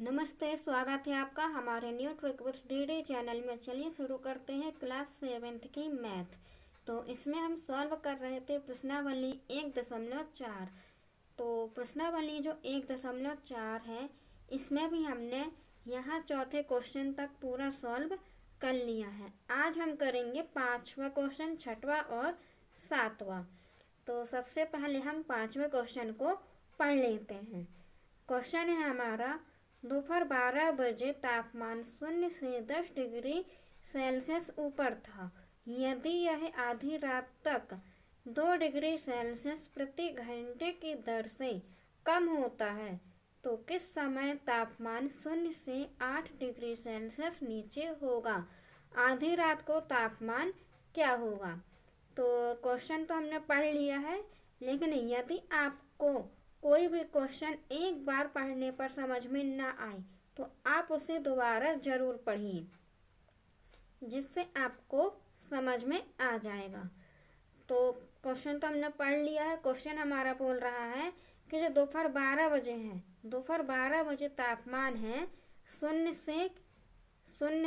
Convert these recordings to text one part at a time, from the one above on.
नमस्ते, स्वागत है आपका हमारे new trick with DD channel में। चलिए शुरू करते हैं क्लास 7th की मैथ। तो इसमें हम सॉल्व कर रहे थे प्रश्नावली 1.4। तो प्रश्नावली जो 1.4 है, इसमें भी हमने यहाँ चौथे क्वेश्चन तक पूरा सॉल्व कर लिया है। आज हम करेंगे 5वां क्वेश्चन, 6वां और 7वां। तो सबसे पहले हम 5वें क्वेश्चन को पढ़ लेते हैं। क्वेश्चन है हमारा, दोपहर 12 बजे तापमान 0 से 10 डिग्री सेल्सियस ऊपर था। यदि यह आधी रात तक 2 डिग्री सेल्सियस प्रति घंटे की दर से कम होता है तो किस समय तापमान 0 से 8 डिग्री सेल्सियस नीचे होगा। आधी रात को तापमान क्या होगा। तो क्वेश्चन तो हमने पढ़ लिया है, लेकिन यदि आपको कोई भी क्वेश्चन एक बार पढ़ने पर समझ में ना आए तो आप उसे दोबारा जरूर पढ़िए, जिससे आपको समझ में आ जाएगा। तो क्वेश्चन तो हमने पढ़ लिया है। क्वेश्चन हमारा बोल रहा है कि जो दोपहर 12 बजे है, दोपहर 12 बजे तापमान है 0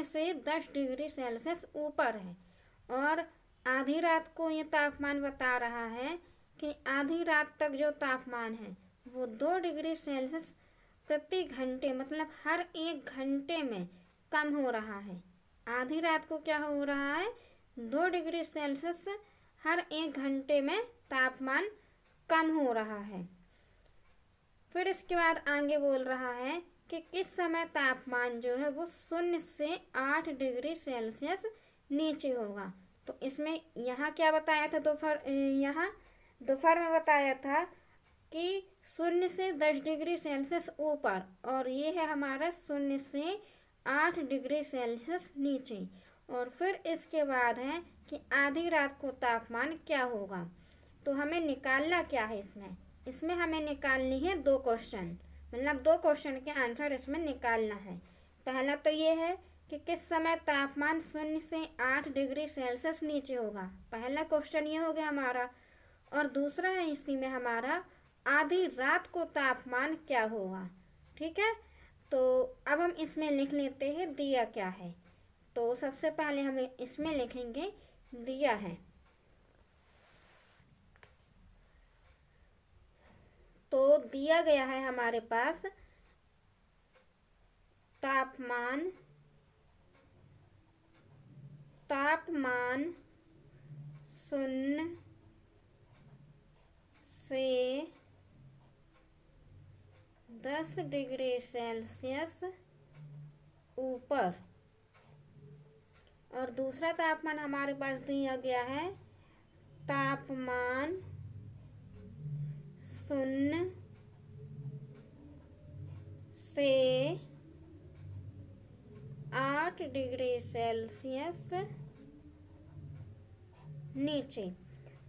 से 10 डिग्री सेल्सियस ऊपर है, और आधी रात को ये तापमान बता रहा है कि आधी रात तक जो तापमान है वो 2 डिग्री सेल्सियस प्रति घंटे, मतलब हर 1 घंटे में कम हो रहा है। आधी रात को क्या हो रहा है, 2 डिग्री सेल्सियस हर 1 घंटे में तापमान कम हो रहा है। फिर इसके बाद आगे बोल रहा है कि किस समय तापमान जो है वो 0 से 8 डिग्री सेल्सियस नीचे होगा। तो इसमें यहाँ क्या बताया था, यहाँ दोपहर में बताया था कि 0 से 10 डिग्री सेल्सियस ऊपर, और ये है हमारा 0 से 8 डिग्री सेल्सियस नीचे। और फिर इसके बाद है कि आधी रात को तापमान क्या होगा। तो हमें निकालना क्या है, इसमें हमें निकालनी है 2 क्वेश्चन, मतलब 2 क्वेश्चन के आंसर इसमें निकालना है। पहला तो ये है कि किस समय तापमान 0 से 8 डिग्री सेल्सियस नीचे होगा, पहला क्वेश्चन ये हो गया हमारा। और दूसरा है इसी में हमारा, आधी रात को तापमान क्या होगा। ठीक है, तो अब हम इसमें लिख लेते हैं दिया क्या है। तो सबसे पहले हम इसमें लिखेंगे दिया है। तो दिया गया है हमारे पास तापमान 0 से 10 डिग्री सेल्सियस ऊपर, और दूसरा तापमान हमारे पास दिया गया है तापमान 0 से 8 डिग्री सेल्सियस नीचे।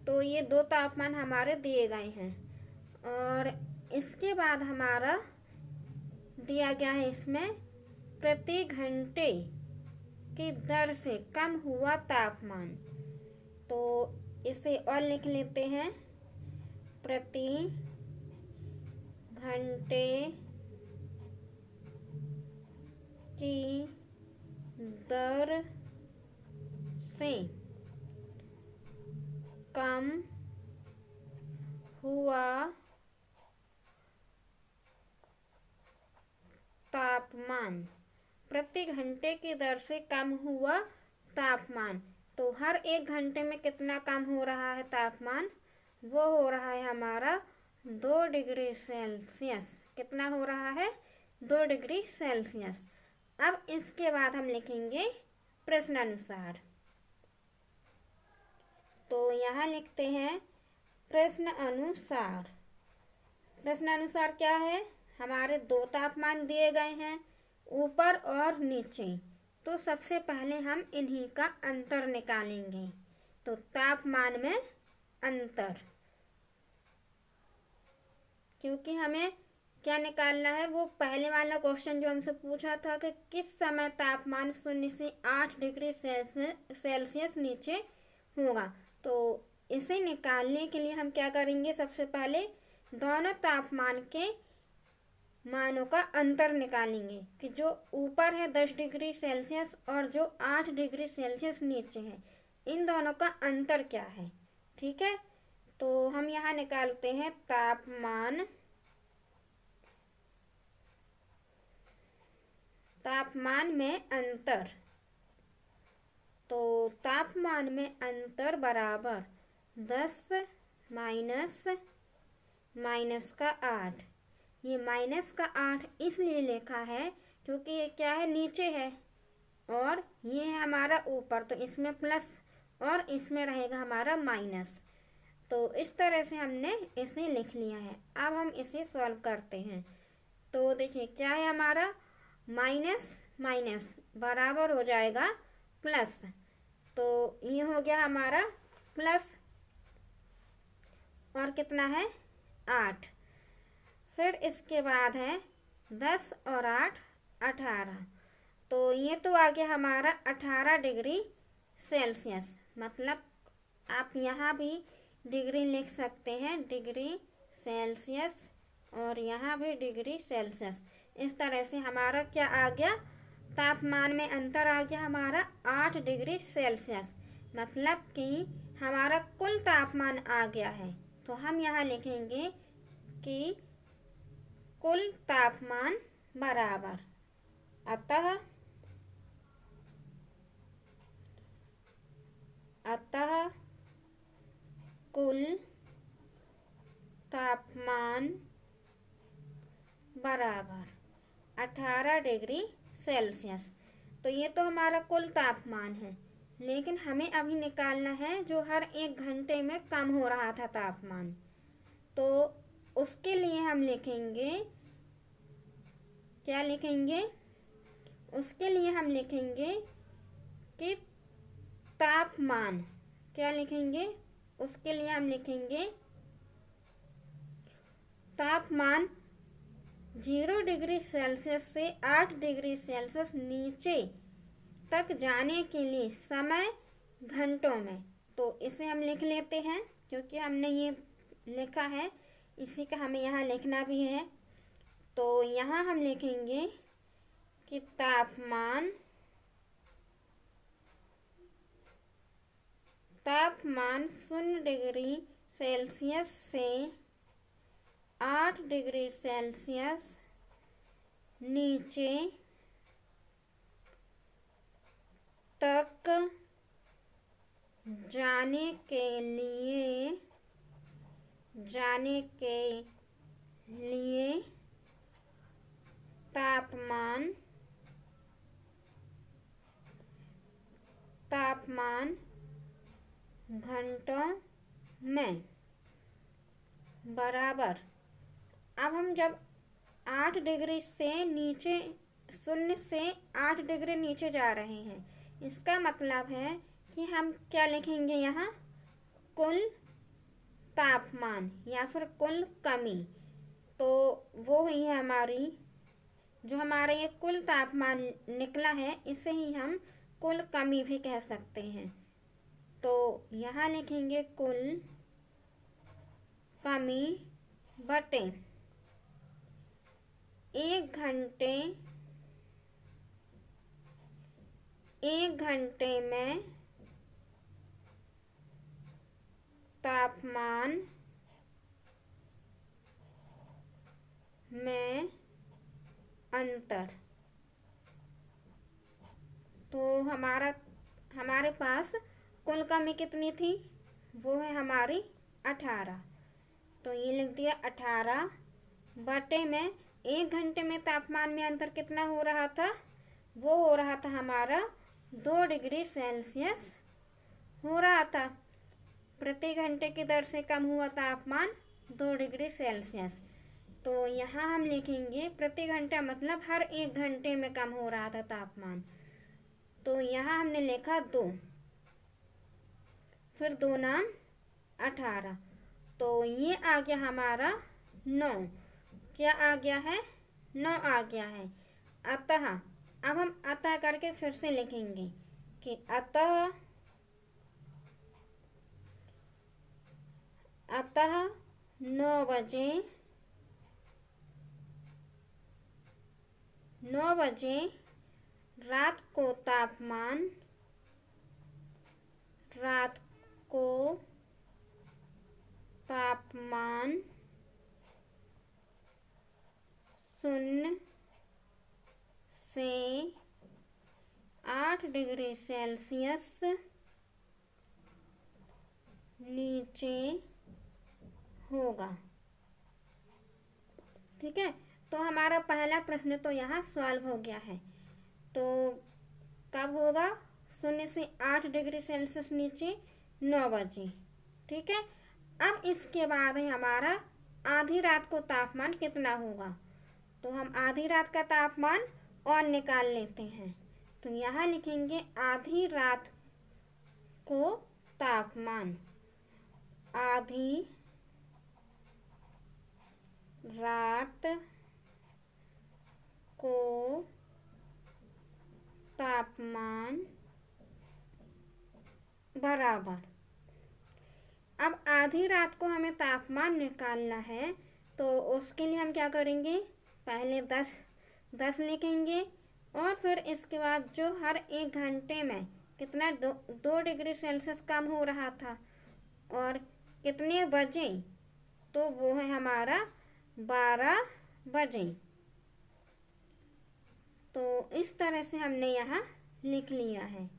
तो ये 2 तापमान हमारे दिए गए हैं। और इसके बाद हमारा दिया गया है इसमें प्रति घंटे की दर से कम हुआ तापमान। तो इसे और लिख लेते हैं, प्रति घंटे की दर से कम हुआ तापमान, प्रति घंटे की दर से कम हुआ तापमान। तो हर 1 घंटे में कितना कम हो रहा है तापमान, वो हो रहा है हमारा 2 डिग्री सेल्सियस। कितना हो रहा है, 2 डिग्री सेल्सियस। अब इसके बाद हम लिखेंगे प्रश्न अनुसार। तो यहाँ लिखते हैं प्रश्न अनुसार। प्रश्न अनुसार क्या है, हमारे 2 तापमान दिए गए हैं, ऊपर और नीचे। तो सबसे पहले हम इन्हीं का अंतर निकालेंगे। तो तापमान में अंतर, क्योंकि हमें क्या निकालना है, वो पहले वाला क्वेश्चन जो हमसे पूछा था कि किस समय तापमान 0 से 8 डिग्री सेल्सियस नीचे होगा। तो इसे निकालने के लिए हम क्या करेंगे, सबसे पहले दोनों तापमान के मानों का अंतर निकालेंगे कि जो ऊपर है 10 डिग्री सेल्सियस और जो 8 डिग्री सेल्सियस नीचे है, इन दोनों का अंतर क्या है। ठीक है, तो हम यहाँ निकालते हैं तापमान में अंतर। तो तापमान में अंतर बराबर 10 माइनस का 8। ये माइनस का 8 इसलिए लिखा है क्योंकि ये क्या है, नीचे है और ये है हमारा ऊपर, तो इसमें प्लस और इसमें रहेगा हमारा माइनस। तो इस तरह से हमने इसे लिख लिया है। अब हम इसे सॉल्व करते हैं। तो देखिए क्या है, हमारा माइनस माइनस बराबर हो जाएगा प्लस। तो ये हो गया हमारा प्लस, और कितना है 8। फिर इसके बाद है 10 और 8 18। तो ये तो आ गया हमारा 18 डिग्री सेल्सियस। मतलब आप यहाँ भी डिग्री लिख सकते हैं, डिग्री सेल्सियस, और यहाँ भी डिग्री सेल्सियस। इस तरह से हमारा क्या आ गया, तापमान में अंतर आ गया हमारा 8 डिग्री सेल्सियस। मतलब कि हमारा कुल तापमान आ गया है। तो हम यहाँ लिखेंगे कि कुल तापमान बराबर, अतः कुल तापमान बराबर 18 डिग्री सेल्सियस। तो ये तो हमारा कुल तापमान है, लेकिन हमें अभी निकालना है जो हर 1 घंटे में कम हो रहा था तापमान। तो उसके लिए हम लिखेंगे, क्या लिखेंगे, उसके लिए हम लिखेंगे कि तापमान, क्या लिखेंगे, उसके लिए हम लिखेंगे तापमान 0 डिग्री सेल्सियस से 8 डिग्री सेल्सियस नीचे तक जाने के लिए समय घंटों में। तो इसे हम लिख लेते हैं, क्योंकि हमने ये लिखा है इसी का हमें यहाँ लिखना भी है। तो यहाँ हम लिखेंगे कि तापमान 0 डिग्री सेल्सियस से 8 डिग्री सेल्सियस नीचे तक जाने के लिए तापमान घंटों में बराबर। अब हम जब 8 डिग्री से नीचे, 0 से 8 डिग्री नीचे जा रहे हैं, इसका मतलब है कि हम क्या लिखेंगे यहाँ, कुल तापमान या फिर कुल कमी। तो वो हुई है हमारी, जो हमारा ये कुल तापमान निकला है, इसे ही हम कुल कमी भी कह सकते हैं। तो यहाँ लिखेंगे कुल कमी बटे 1 घंटे में तापमान में अंतर। तो हमारे पास कुल कमी कितनी थी, वो है हमारी 18। तो ये लिख दिया 18 बटे में 1 घंटे में तापमान में अंतर कितना हो रहा था, वो हो रहा था हमारा 2 डिग्री सेल्सियस हो रहा था। प्रति घंटे की दर से कम हुआ तापमान 2 डिग्री सेल्सियस। तो यहाँ हम लिखेंगे प्रति घंटा, मतलब हर 1 घंटे में कम हो रहा था तापमान। तो यहाँ हमने लिखा 2, फिर 2 नाम 18। तो ये आ गया हमारा 9। क्या आ गया है, 9 आ गया है। अतः अब हम अतः करके फिर से लिखेंगे कि अतः 9 बजे 9 बजे रात को तापमान 0 से 8 डिग्री सेल्सियस नीचे होगा। ठीक है, तो हमारा पहला प्रश्न तो यहाँ सॉल्व हो गया है। तो कब होगा? 0 से 8 डिग्री सेल्सियस नीचे 9 बजे। ठीक है, अब इसके बाद है हमारा आधी रात को तापमान कितना होगा। तो हम आधी रात का तापमान और निकाल लेते हैं। तो यहाँ लिखेंगे आधी रात को तापमान, आधी रात को तापमान बराबर। अब आधी रात को हमें तापमान निकालना है, तो उसके लिए हम क्या करेंगे? पहले 10 लिखेंगे और फिर इसके बाद जो हर 1 घंटे में कितना 2 डिग्री सेल्सियस कम हो रहा था और कितने बजे, तो वो है हमारा 12 बजे। तो इस तरह से हमने यहाँ लिख लिया है,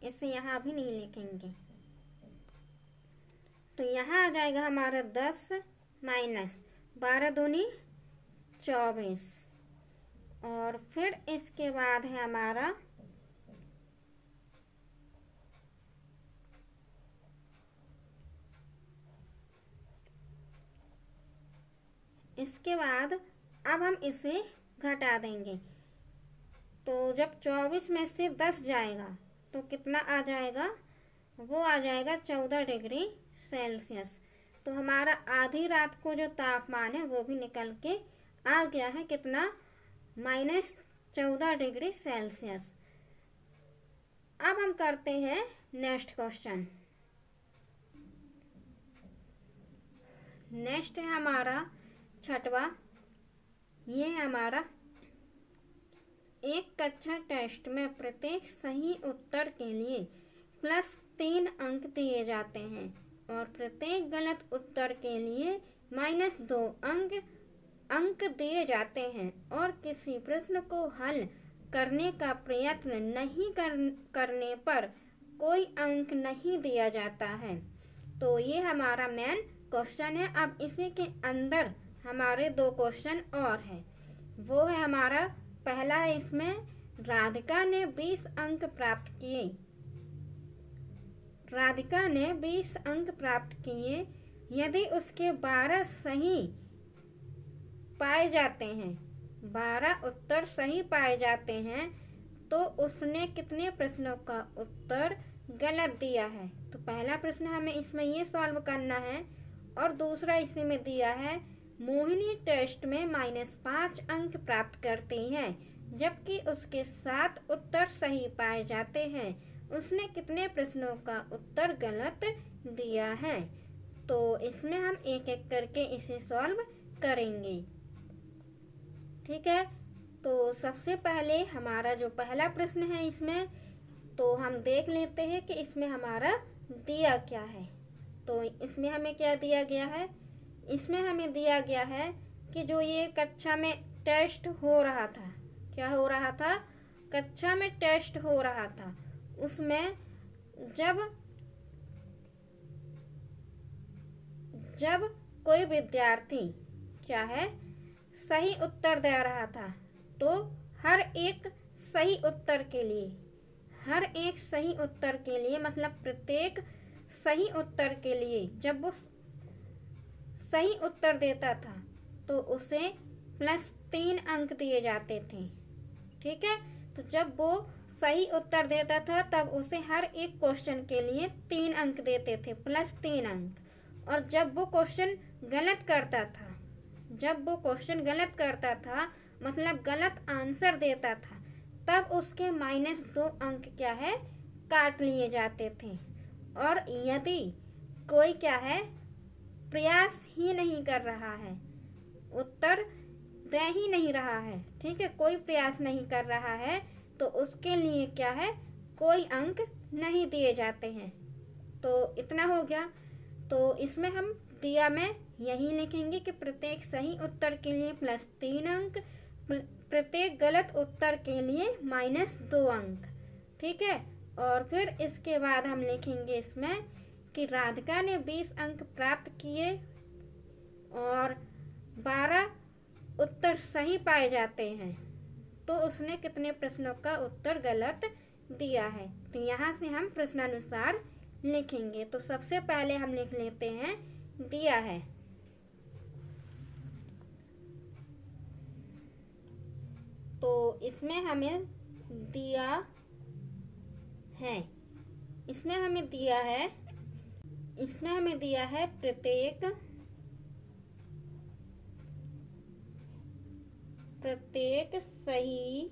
इसे यहाँ भी नहीं लिखेंगे। तो यहाँ आ जाएगा हमारा 10 माइनस 12 दूनी 24 और फिर इसके बाद है हमारा इसके बाद अब हम इसे घटा देंगे। तो जब 24 में से 10 जाएगा तो कितना आ जाएगा? वो आ जाएगा 14 डिग्री सेल्सियस। तो हमारा आधी रात को जो तापमान है वो भी निकल के आ गया है कितना? -14 डिग्री सेल्सियस। अब हम करते हैं नेक्स्ट क्वेश्चन। नेक्स्ट है हमारा 6वां। ये है हमारा एक कक्षा टेस्ट में प्रत्येक सही उत्तर के लिए +3 अंक दिए जाते हैं और प्रत्येक गलत उत्तर के लिए -2 अंक दिए जाते हैं और किसी प्रश्न को हल करने का प्रयत्न नहीं करने पर कोई अंक नहीं दिया जाता है। तो ये हमारा मेन क्वेश्चन है। अब इसी के अंदर हमारे 2 क्वेश्चन और हैं। वो है हमारा पहला है, इसमें राधिका ने 20 अंक प्राप्त किए। राधिका ने 20 अंक प्राप्त किए। यदि उसके 12 सही पाए जाते हैं, 12 उत्तर सही पाए जाते हैं, तो उसने कितने प्रश्नों का उत्तर गलत दिया है। तो पहला प्रश्न हमें इसमें ये सॉल्व करना है और दूसरा इसी में दिया है मोहिनी टेस्ट में -5 अंक प्राप्त करती है जबकि उसके 7 उत्तर सही पाए जाते हैं। उसने कितने प्रश्नों का उत्तर गलत दिया है। तो इसमें हम एक एक करके इसे सॉल्व करेंगे। ठीक है, तो सबसे पहले हमारा जो पहला प्रश्न है इसमें तो हम देख लेते हैं कि इसमें हमारा दिया क्या है। तो इसमें हमें क्या दिया गया है? इसमें हमें दिया गया है कि जो ये कक्षा में टेस्ट हो रहा था, क्या हो रहा था? कक्षा में टेस्ट हो रहा था। उसमें जब कोई विद्यार्थी क्या है सही उत्तर दे रहा था, तो हर एक सही उत्तर के लिए मतलब प्रत्येक सही उत्तर के लिए जब वो सही उत्तर देता था तो उसे +3 अंक दिए जाते थे। ठीक है, तो जब वो सही उत्तर देता था तब उसे हर एक क्वेश्चन के लिए 3 अंक देते थे, +3 अंक। और जब वो क्वेश्चन गलत करता था मतलब गलत आंसर देता था, तब उसके -2 अंक क्या है काट लिए जाते थे। और यदि कोई क्या है प्रयास ही नहीं कर रहा है, उत्तर दे ही नहीं रहा है, ठीक है, कोई प्रयास नहीं कर रहा है, तो उसके लिए क्या है, कोई अंक नहीं दिए जाते हैं। तो इतना हो गया। तो इसमें हम दिया में यही लिखेंगे कि प्रत्येक सही उत्तर के लिए +3 अंक, प्रत्येक गलत उत्तर के लिए -2 अंक, ठीक है। और फिर इसके बाद हम लिखेंगे इसमें कि राधिका ने 20 अंक प्राप्त किए और 12 उत्तर सही पाए जाते हैं, तो उसने कितने प्रश्नों का उत्तर गलत दिया है। तो यहाँ से हम प्रश्नानुसार लिखेंगे। तो सबसे पहले हम लिख लेते हैं दिया है। तो इसमें हमें दिया है, इसमें हमें दिया है, इसमें हमें दिया है प्रत्येक सही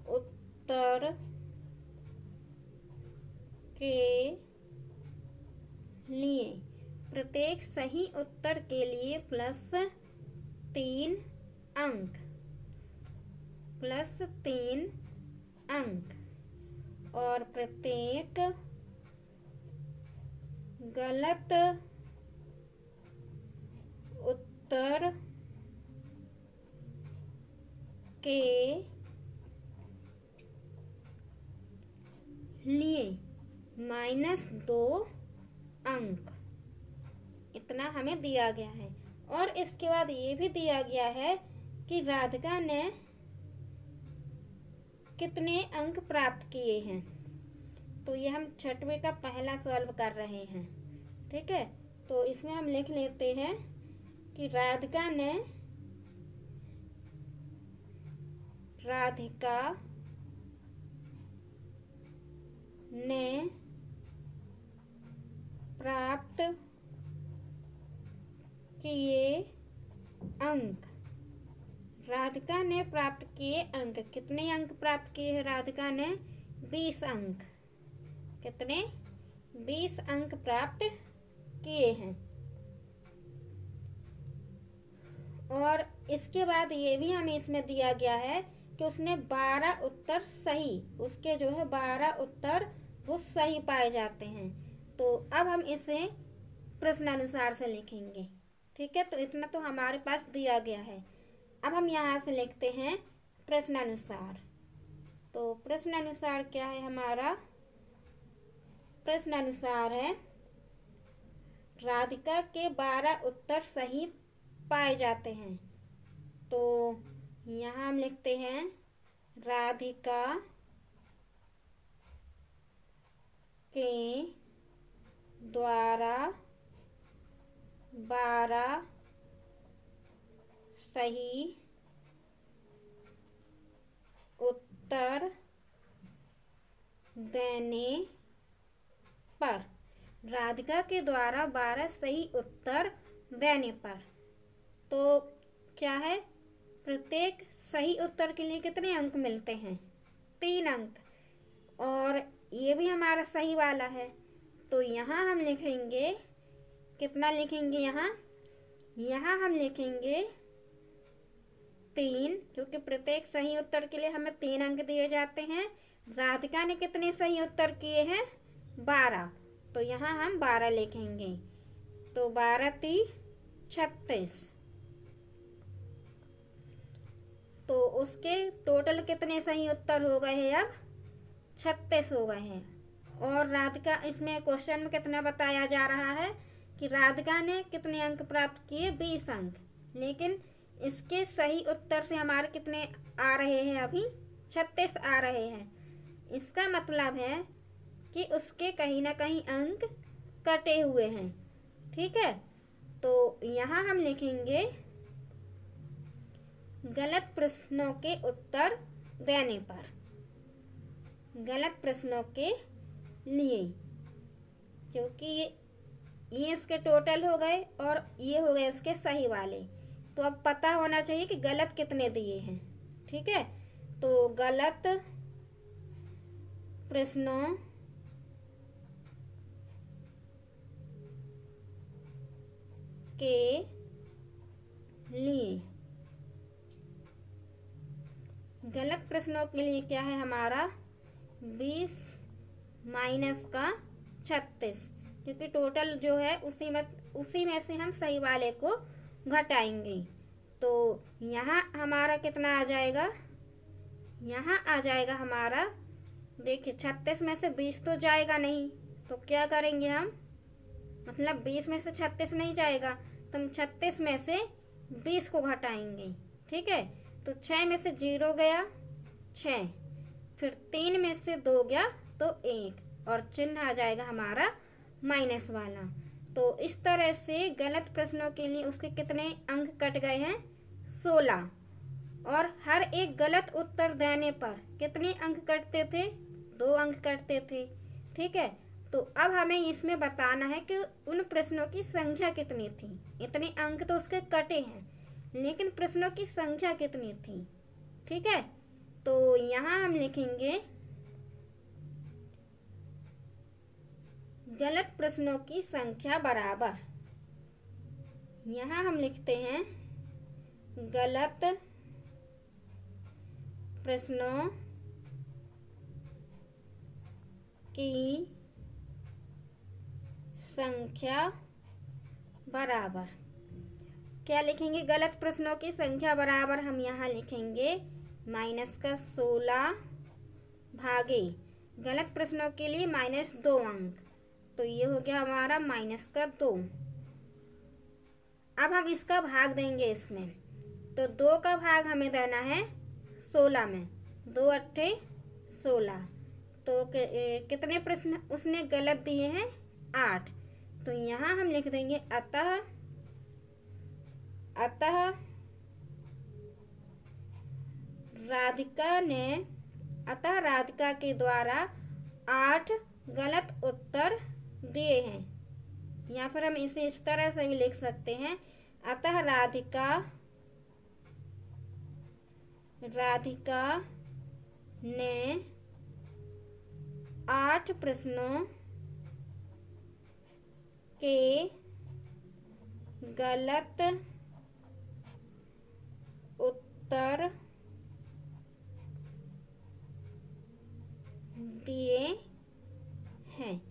उत्तर के लिए, प्रत्येक सही उत्तर के लिए +3 अंक, +3 अंक, और प्रत्येक गलत उत्तर के लिए -2 अंक, इतना हमें दिया गया है। और इसके बाद ये भी दिया गया है कि राधिका ने कितने अंक प्राप्त किए हैं। तो ये हम छठवें का पहला सॉल्व कर रहे हैं, ठीक है। तो इसमें हम लिख लेते हैं कि राधिका ने प्राप्त किए अंक, राधिका ने प्राप्त किए अंक, कितने अंक प्राप्त किए हैं राधिका ने, 20 अंक, कितने, 20 अंक प्राप्त किए हैं। और इसके बाद ये भी हमें इसमें दिया गया है कि उसने 12 उत्तर सही, उसके जो है 12 उत्तर वो सही पाए जाते हैं। तो अब हम इसे प्रश्नानुसार से लिखेंगे, ठीक है। तो इतना तो हमारे पास दिया गया है। अब हम यहाँ से लिखते हैं प्रश्नानुसार। तो प्रश्नानुसार क्या है हमारा, प्रश्नानुसार है राधिका के 12 उत्तर सही पाए जाते हैं। तो यहाँ हम लिखते हैं राधिका के द्वारा 12 सही उत्तर देने पर, राधिका के द्वारा 12 सही उत्तर देने पर, तो क्या है, प्रत्येक सही उत्तर के लिए कितने अंक मिलते हैं, 3 अंक, और ये भी हमारा सही वाला है। तो यहाँ हम लिखेंगे, कितना लिखेंगे यहाँ हम लिखेंगे 3, क्योंकि प्रत्येक सही उत्तर के लिए हमें 3 अंक दिए जाते हैं। राधिका ने कितने सही उत्तर किए हैं, 12, तो यहाँ हम 12 लिखेंगे। तो 12 × 36, तो उसके टोटल कितने सही उत्तर हो गए हैं, अब 36 हो गए हैं। और राधिका, इसमें क्वेश्चन में कितना बताया जा रहा है कि राधिका ने कितने अंक प्राप्त किए, 20 अंक, लेकिन इसके सही उत्तर से हमारे कितने आ रहे हैं, अभी 36 आ रहे हैं। इसका मतलब है कि उसके कहीं ना कहीं अंक कटे हुए हैं, ठीक है। तो यहाँ हम लिखेंगे गलत प्रश्नों के उत्तर देने पर, गलत प्रश्नों के लिए, क्योंकि ये उसके टोटल हो गए और ये हो गए उसके सही वाले। तो अब पता होना चाहिए कि गलत कितने दिए हैं, ठीक है। तो गलत प्रश्नों के लिए। गलत प्रश्नों के लिए क्या है हमारा 20 माइनस का 36, क्योंकि टोटल जो है उसी में से हम सही वाले को घटाएंगे। तो यहाँ हमारा कितना आ जाएगा, यहाँ आ जाएगा हमारा, देखिए 36 में से 20 तो जाएगा नहीं, तो क्या करेंगे हम, मतलब 20 में से 36 नहीं जाएगा तो हम 36 में से 20 को घटाएंगे। ठीक है, तो 6 में से 0 गया 6, फिर 3 में से 2 गया तो 1, और चिन्ह आ जाएगा हमारा माइनस वाला। तो इस तरह से गलत प्रश्नों के लिए उसके कितने अंक कट गए हैं 16, और हर एक गलत उत्तर देने पर कितने अंक कटते थे 2 अंक कटते थे। ठीक है, तो अब हमें इसमें बताना है कि उन प्रश्नों की संख्या कितनी थी। इतने अंक तो उसके कटे हैं, लेकिन प्रश्नों की संख्या कितनी थी। ठीक है, तो यहाँ हम लिखेंगे गलत प्रश्नों की संख्या बराबर, यहाँ हम लिखते हैं गलत प्रश्नों की संख्या बराबर, क्या लिखेंगे, गलत प्रश्नों की संख्या बराबर हम यहाँ लिखेंगे माइनस का 16 भागे गलत प्रश्नों के लिए -2 अंक, तो ये हो गया हमारा -2। अब हम इसका भाग देंगे इसमें, तो 2 का भाग हमें देना है 16 में, 2 अट्ठे 16, तो कितने प्रश्न उसने गलत दिए हैं 8, तो यहाँ हम लिख देंगे अतः राधिका के द्वारा 8 गलत उत्तर दिए हैं, या फिर हम इसे इस तरह से भी लिख सकते हैं अतः राधिका ने 8 प्रश्नों के गलत उत्तर दिए हैं।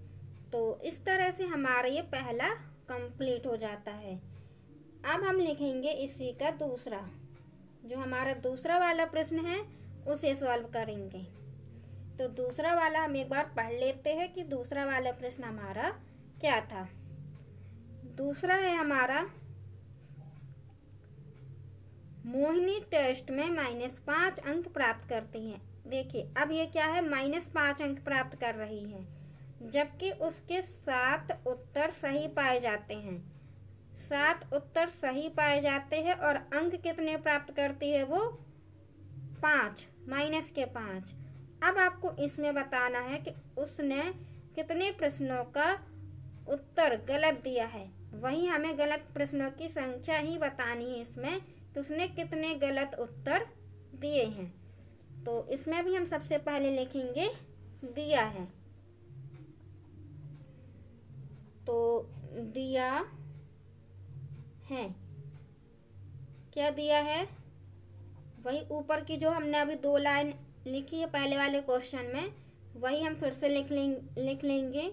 तो इस तरह से हमारा ये पहला कंप्लीट हो जाता है। अब हम लिखेंगे इसी का दूसरा, जो हमारा दूसरा वाला प्रश्न है उसे सॉल्व करेंगे। तो दूसरा वाला हम एक बार पढ़ लेते हैं कि दूसरा वाला प्रश्न हमारा क्या था। दूसरा है हमारा, मोहिनी टेस्ट में -5 अंक प्राप्त करती है। देखिए अब ये क्या है, -5 अंक प्राप्त कर रही है, जबकि उसके 7 उत्तर सही पाए जाते हैं। 7 उत्तर सही पाए जाते हैं और अंक कितने प्राप्त करती है वो 5, -5। अब आपको इसमें बताना है कि उसने कितने प्रश्नों का उत्तर गलत दिया है। वही हमें गलत प्रश्नों की संख्या ही बतानी है इसमें कि उसने कितने गलत उत्तर दिए हैं। तो इसमें भी हम सबसे पहले लिखेंगे दिया है, तो दिया है, क्या दिया है, वही ऊपर की जो हमने अभी 2 लाइन लिखी है पहले वाले क्वेश्चन में, वही हम फिर से लिख लेंगे।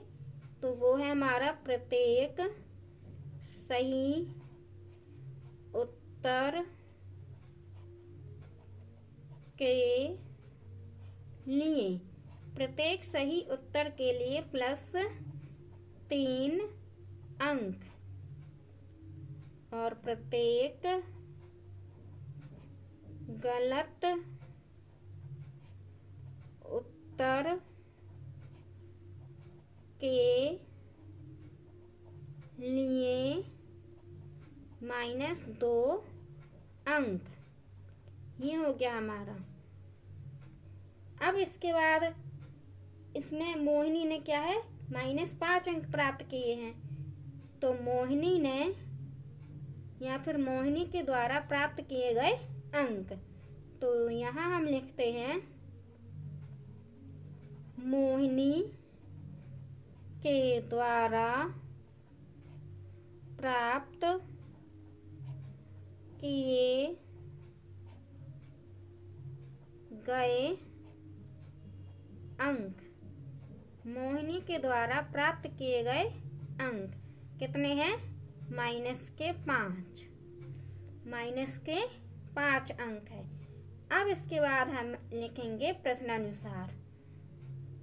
तो वो है हमारा प्रत्येक सही उत्तर के लिए, प्रत्येक सही उत्तर के लिए +3 अंक, और प्रत्येक गलत उत्तर के लिए -2 अंक। ये हो गया हमारा। अब इसके बाद इसने मोहिनी ने क्या है -5 अंक प्राप्त किए हैं, तो मोहिनी ने या फिर मोहिनी के द्वारा प्राप्त किए गए अंक, तो यहाँ हम लिखते हैं मोहिनी के द्वारा प्राप्त किए गए अंक, मोहिनी के द्वारा प्राप्त किए गए अंक कितने हैं? -5 अंक है। अब इसके बाद हम लिखेंगे प्रश्नानुसार।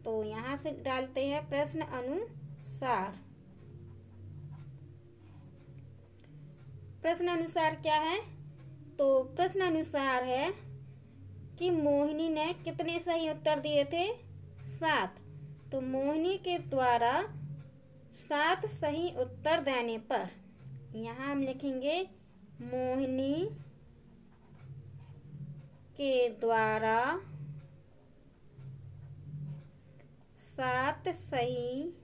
तो यहाँ से डालते हैं प्रश्न अनुसार। प्रश्न अनुसार क्या है? तो प्रश्न अनुसार है कि मोहिनी ने कितने सही उत्तर दिए थे? 7। तो मोहिनी के द्वारा 7 सही उत्तर देने पर, यहाँ हम लिखेंगे मोहिनी के द्वारा 7 सही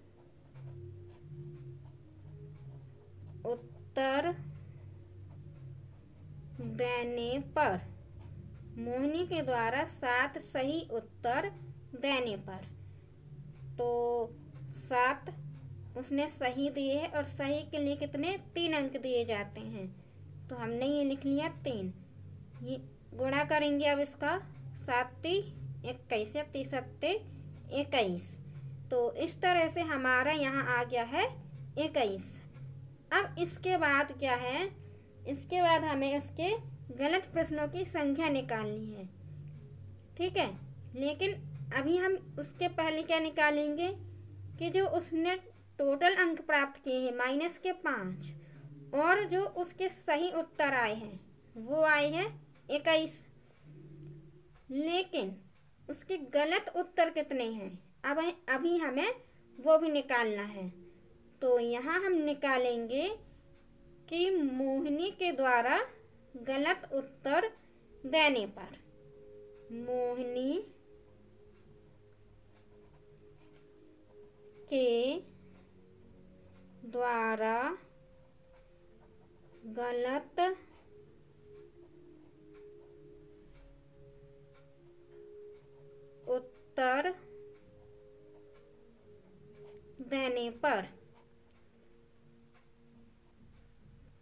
उत्तर देने पर, मोहिनी के द्वारा 7 सही उत्तर देने पर, तो 7 उसने सही दिए हैं और सही के लिए कितने? 3 अंक दिए जाते हैं। तो हमने ये लिख लिया 3। ये गुणा करेंगे अब इसका, 7 × 21, 30 × 21। तो इस तरह से हमारा यहाँ आ गया है 21। अब इसके बाद क्या है? इसके बाद हमें उसके गलत प्रश्नों की संख्या निकालनी है। ठीक है, लेकिन अभी हम उसके पहले क्या निकालेंगे कि जो उसने टोटल अंक प्राप्त किए हैं -5, और जो उसके सही उत्तर आए हैं वो आए हैं 21, लेकिन उसके गलत उत्तर कितने हैं अब अभी हमें वो भी निकालना है। तो यहाँ हम निकालेंगे कि मोहिनी के द्वारा गलत उत्तर देने पर, मोहिनी के द्वारा गलत उत्तर देने पर,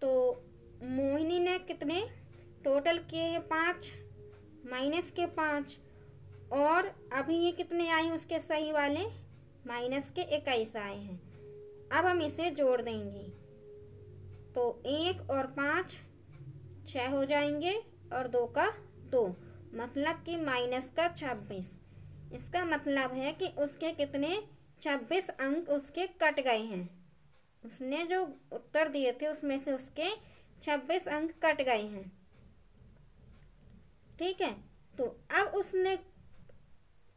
तो मोहिनी ने कितने टोटल किए हैं? 5 -5, और अभी ये कितने आए हैं उसके सही वाले? -21 आए हैं। अब हम इसे जोड़ देंगे तो 1 और 5 6 हो जाएंगे, और 2 का 2, मतलब कि -26। इसका मतलब है कि उसके कितने 26 अंक उसके कट गए हैं। उसने जो उत्तर दिए थे उसमें से उसके 26 अंक कट गए हैं। ठीक है, तो अब उसने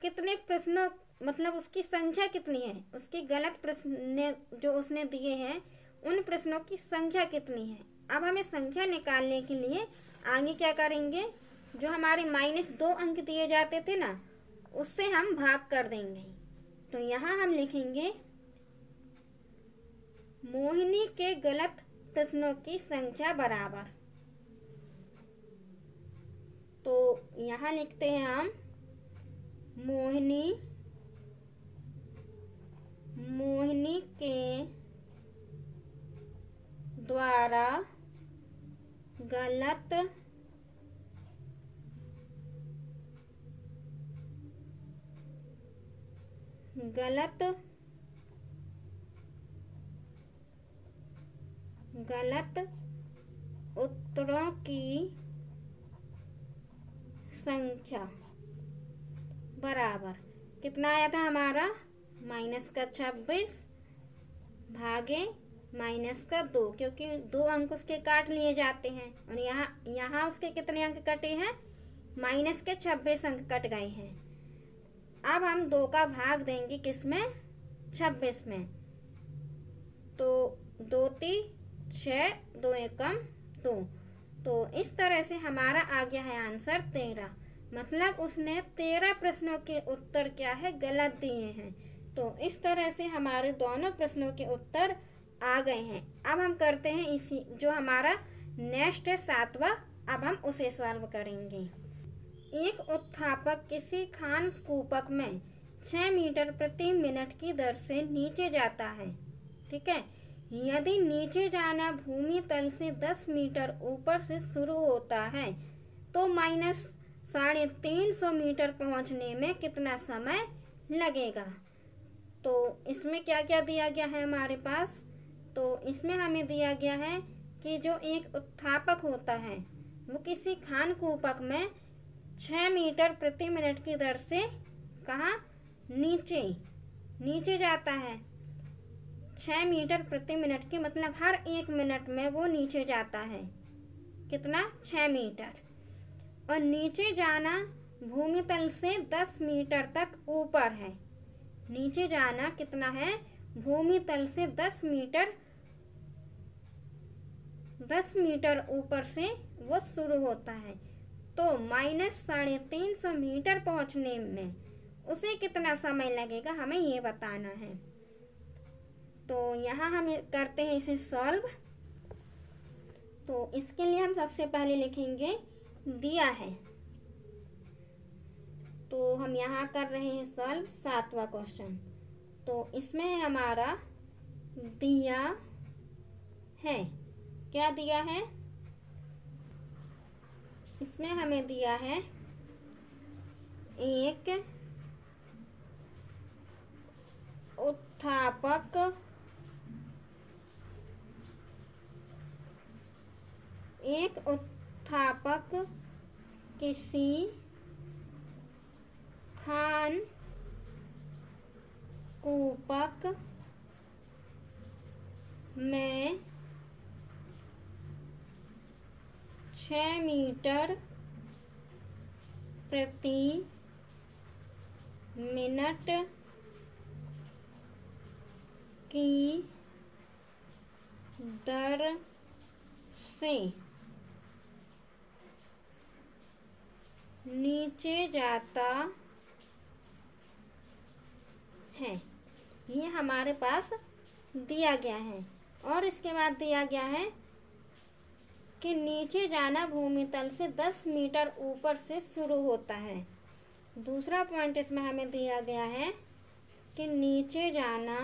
कितने प्रश्नों, मतलब उसकी संख्या कितनी है? उसकी गलत प्रश्न जो उसने दिए हैं उन प्रश्नों की संख्या कितनी है? अब हमें संख्या निकालने के लिए आगे क्या करेंगे? जो हमारे -2 अंक दिए जाते थे ना, उससे हम भाग कर देंगे। तो यहाँ हम लिखेंगे मोहिनी के गलत प्रश्नों की संख्या बराबर, तो यहाँ लिखते हैं हम मोहिनी के द्वारा गलत उत्तरों की संख्या बराबर कितना आया था हमारा? -26 भागे -2, क्योंकि 2 अंक उसके काट लिए जाते हैं, और यहाँ उसके कितने अंक कटे हैं? -26 अंक कट गए हैं। अब हम 2 का भाग देंगे किसमें? 26 में। तो 2 × 6, 2 × 2। तो इस तरह से हमारा आ गया है आंसर 13। मतलब उसने 13 प्रश्नों के उत्तर क्या है? गलत दिए हैं। तो इस तरह से हमारे दोनों प्रश्नों के उत्तर आ गए हैं। अब हम करते हैं इसी जो हमारा नेक्स्ट है 7वां, अब हम उसे सॉल्व करेंगे। एक उत्थापक किसी खान कूपक में 6 मीटर प्रति मिनट की दर से नीचे जाता है। ठीक है, यदि नीचे जाना भूमि तल से 10 मीटर ऊपर से शुरू होता है तो -350 मीटर पहुंचने में कितना समय लगेगा। तो इसमें क्या क्या दिया गया है हमारे पास। तो इसमें हमें दिया गया है कि जो एक उत्थापक होता है वो किसी खानकूपक में 6 मीटर प्रति मिनट की दर से कहाँ नीचे जाता है। 6 मीटर प्रति मिनट की मतलब हर 1 मिनट में वो नीचे जाता है। कितना? 6 मीटर। और नीचे जाना भूमि तल से 10 मीटर तक ऊपर है। नीचे जाना कितना है? भूमि तल से 10 मीटर ऊपर से वो शुरू होता है। तो -350 मीटर पहुंचने में उसे कितना समय लगेगा हमें ये बताना है। तो यहाँ हम करते हैं इसे सॉल्व। तो इसके लिए हम सबसे पहले लिखेंगे दिया है। तो हम यहाँ कर रहे हैं सॉल्व 7वां क्वेश्चन। तो इसमें है हमारा दिया है। क्या दिया है? इसमें हमें दिया है एक उत्थापक किसी खानकूपक में 6 मीटर प्रति मिनट की दर से नीचे जाता है। ये हमारे पास दिया गया है। और इसके बाद दिया गया है कि नीचे जाना भूमि तल से 10 मीटर ऊपर से शुरू होता है। दूसरा पॉइंट इसमें हमें दिया गया है कि नीचे जाना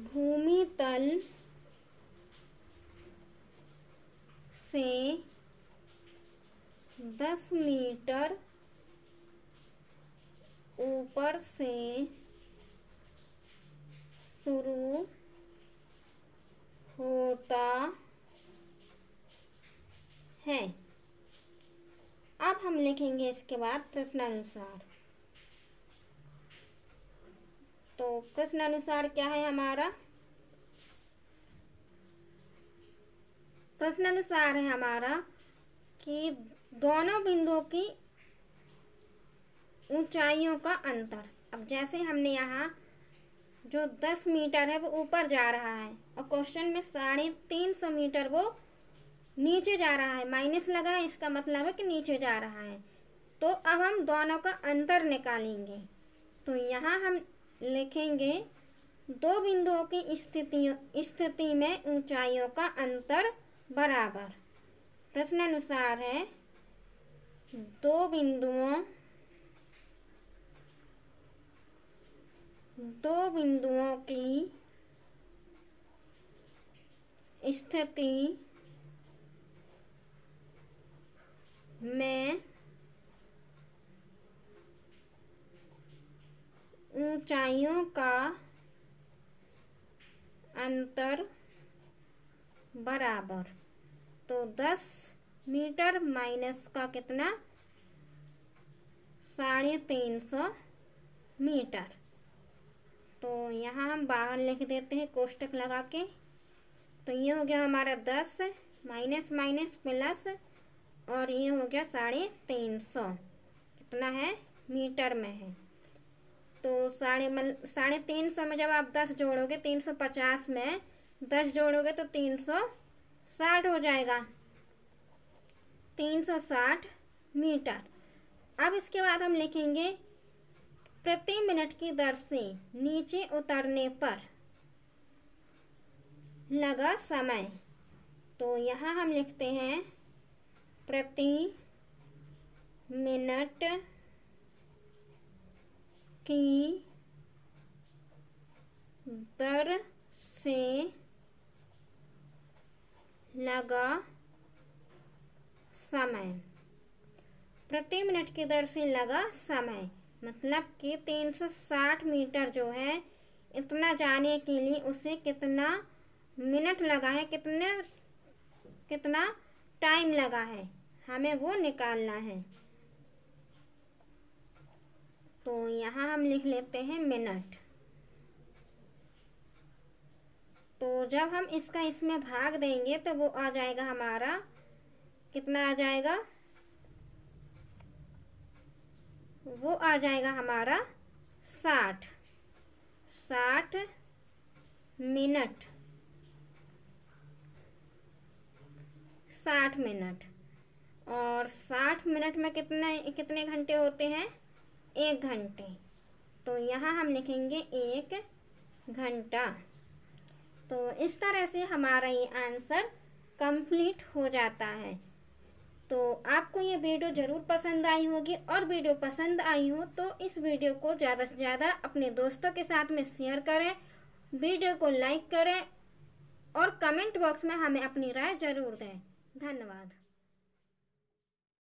भूमि तल से 10 मीटर ऊपर से शुरू होता है। अब हम लिखेंगे इसके बाद प्रश्नानुसार। तो प्रश्नानुसार क्या है हमारा? प्रश्नानुसार है हमारा कि दोनों बिंदुओं की ऊंचाइयों का अंतर। अब जैसे हमने यहाँ जो 10 मीटर है वो ऊपर जा रहा है और क्वेश्चन में 350 मीटर वो नीचे जा रहा है, माइनस लगा है, इसका मतलब है कि नीचे जा रहा है। तो अब हम दोनों का अंतर निकालेंगे। तो यहाँ हम लिखेंगे दो बिंदुओं की स्थिति में ऊंचाइयों का अंतर बराबर। प्रश्नानुसार है दो बिंदुओं की स्थिति में ऊंचाइयों का अंतर बराबर। तो 10 मीटर माइनस का कितना? 350 मीटर। तो यहाँ हम बाहर लिख देते हैं कोष्टक लगा के। तो ये हो गया हमारा 10 माइनस माइनस प्लस और ये हो गया 350। कितना है? मीटर में है। तो 350 में जब आप 10 जोड़ोगे, 350 में 10 जोड़ोगे तो 360 हो जाएगा। 360 मीटर। अब इसके बाद हम लिखेंगे प्रति मिनट की दर से नीचे उतरने पर लगा समय। तो यहाँ हम लिखते हैं प्रति मिनट की दर से लगा समय, प्रति मिनट की दर से लगा समय, मतलब कि 360 मीटर जो है इतना जाने के लिए उसे कितना मिनट लगा है, कितना टाइम लगा है, हमें वो निकालना है। तो यहाँ हम लिख लेते हैं मिनट। तो जब हम इसका इसमें भाग देंगे तो वो आ जाएगा हमारा, कितना आ जाएगा, वो आ जाएगा हमारा 60 मिनट, 60 मिनट। और 60 मिनट में कितने घंटे होते हैं, 1 घंटे। तो यहाँ हम लिखेंगे 1 घंटा। तो इस तरह से हमारा ये आंसर कंप्लीट हो जाता है। तो आपको ये वीडियो ज़रूर पसंद आई होगी, और वीडियो पसंद आई हो तो इस वीडियो को ज़्यादा से ज़्यादा अपने दोस्तों के साथ में शेयर करें, वीडियो को लाइक करें और कमेंट बॉक्स में हमें अपनी राय ज़रूर दें। धन्यवाद।